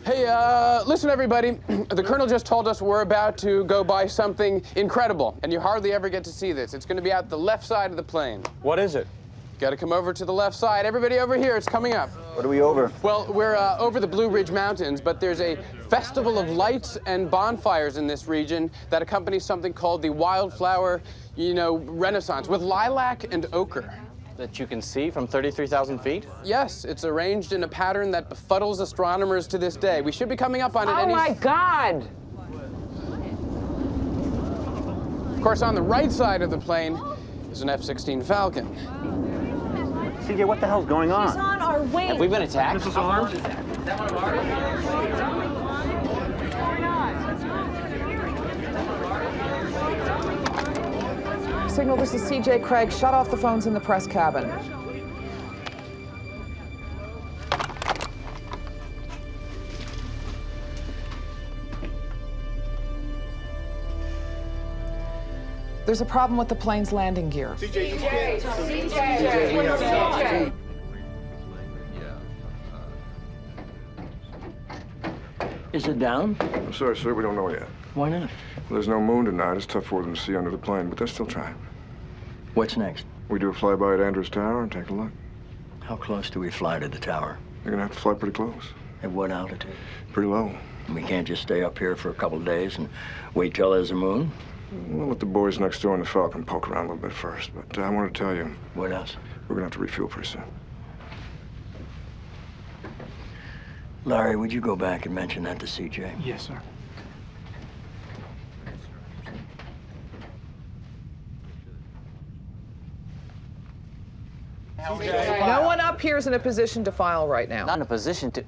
Hey, listen, everybody. The Colonel just told us we're about to go by something incredible, and you hardly ever get to see this. It's going to be out the left side of the plane. What is it? Got to come over to the left side. Everybody over here, it's coming up. What are we over? Well, we're over the Blue Ridge Mountains, but there's a festival of lights and bonfires in this region that accompanies something called the Wildflower, Renaissance, with lilac and ochre. That you can see from 33,000 feet? Yes, it's arranged in a pattern that befuddles astronomers to this day. We should be coming up on it Oh, my God! Of course, on the right side of the plane is an F-16 Falcon. CJ, what the hell's going on? He's on our wing. Have we been attacked? This is armed? Signal, this is CJ Craig. Shut off the phones in the press cabin. There's a problem with the plane's landing gear. CJ. Is it down? I'm sorry, sir, we don't know yet. Why not? Well, there's no moon tonight. It's tough for them to see under the plane, but they're still trying. What's next? We do a flyby at Andrews Tower and take a look. How close do we fly to the tower? You're gonna have to fly pretty close. At what altitude? Pretty low. We can't just stay up here for a couple of days and wait till there's a moon? We'll let the boys next door in the Falcon poke around a little bit first, but I wanted to tell you. What else? We're gonna have to refuel pretty soon. Larry, would you go back and mention that to CJ? Yes, sir. No one up here is in a position to file right now. Not in a position to...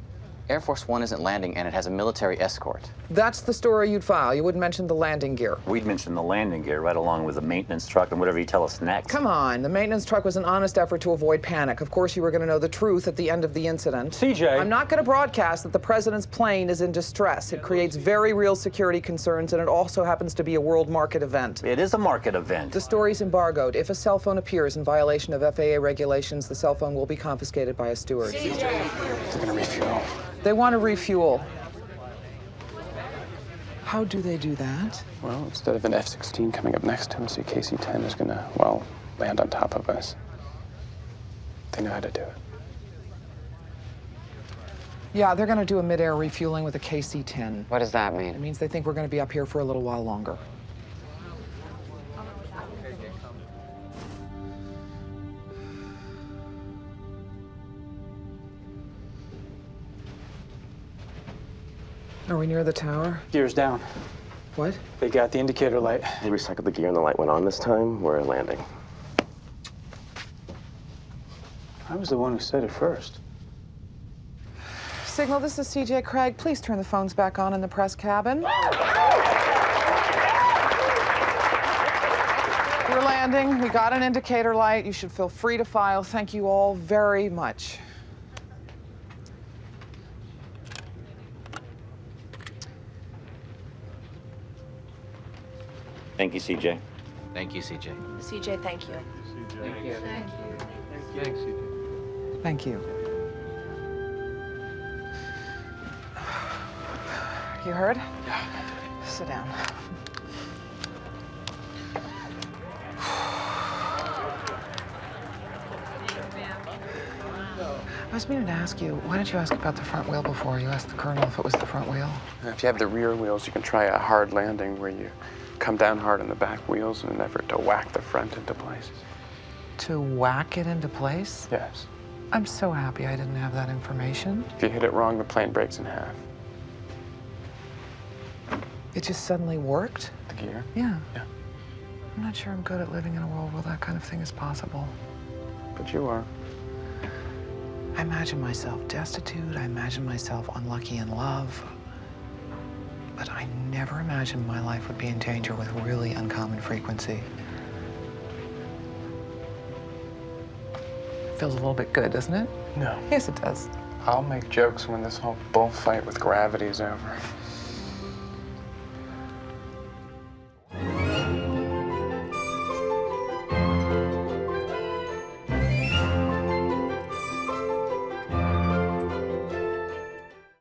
Air Force One isn't landing, and it has a military escort. That's the story you'd file. You wouldn't mention the landing gear. We'd mention the landing gear right along with the maintenance truck and whatever you tell us next. Come on, the maintenance truck was an honest effort to avoid panic. Of course, you were going to know the truth at the end of the incident. CJ! I'm not going to broadcast that the president's plane is in distress. It creates very real security concerns, and it also happens to be a world market event. It is a market event. The story's embargoed. If a cell phone appears in violation of FAA regulations, the cell phone will be confiscated by a steward. They're gonna refuel. They want to refuel. How do they do that? Well, instead of an F-16 coming up next to us, a KC-10 is gonna, well, land on top of us. They know how to do it. Yeah, they're going to do a mid-air refueling with a KC-10. What does that It mean? means they think we're going to be up here for a little while longer. Are we near the tower? Gear's down. What? They got the indicator light. They recycled the gear and the light went on this time. We're landing. I was the one who said it first. Signal, this is CJ Craig. Please turn the phones back on in the press cabin. We're landing. We got an indicator light. You should feel free to file. Thank you all very much. Thank you, CJ. Thank you, CJ. CJ, thank you. Thank you. You heard? Yeah. Sit down. I was meaning to ask you, why didn't you ask about the front wheel before? You asked the colonel if it was the front wheel. If you have the rear wheels, you can try a hard landing where you come down hard on the back wheels in an effort to whack the front into place. To whack it into place? Yes. I'm so happy I didn't have that information. If you hit it wrong, the plane breaks in half. It just suddenly worked? The gear? Yeah. Yeah. I'm not sure I'm good at living in a world where that kind of thing is possible. But you are. I imagine myself destitute. I imagine myself unlucky in love. But I never imagined my life would be in danger with really uncommon frequency. Feels a little bit good, doesn't it? No. Yes, it does. I'll make jokes when this whole bullfight with gravity is over.